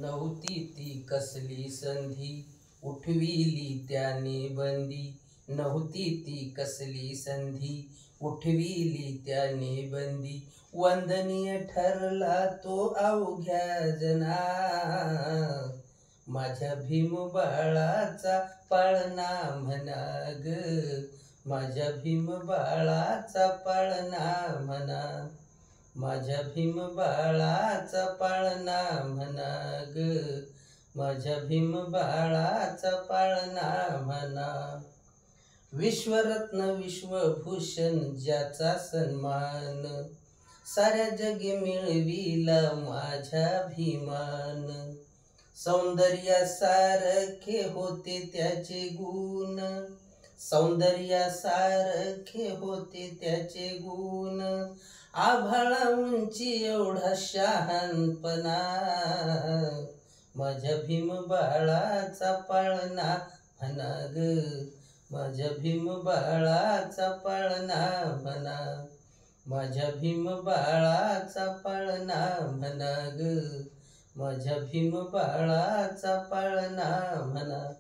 नव्हती ती कसली संधी उठविली त्याने बंदी. नव्हती ती कसली संधी उठविली त्याने बंदी. वंदनीय ठरला तो अवघ्या जना. माझ्या भीम बाळाचा पाळणा म्हणा ग. माझ्या भीम बाळाचा पाळणा म्हणा. माझ्या भीम बाळाचा पाळणा म्हणा ग. माझ्या भीम बाळाचा पाळणा म्हणा. विश्वरत्न विश्वभूषण ज्याचा सन्मान साऱ्या जगी मिळविला माझ्या भीमान. सौंदर्यासारखे होते त्याचे गुण. सौंदर्यासारखे होते त्याचे गुण. आभाळा उंची एवढा शहाणपणा. माझ्या भीम बाळाचा पाळणा म्हणा ग. माझ्या भीम बाळाचा पाळणा म्हणा. माझ्या भीम बाळाचा पाळणा म्हणा ग. माझ्या भीम बाळाचा पाळणा म्हणा.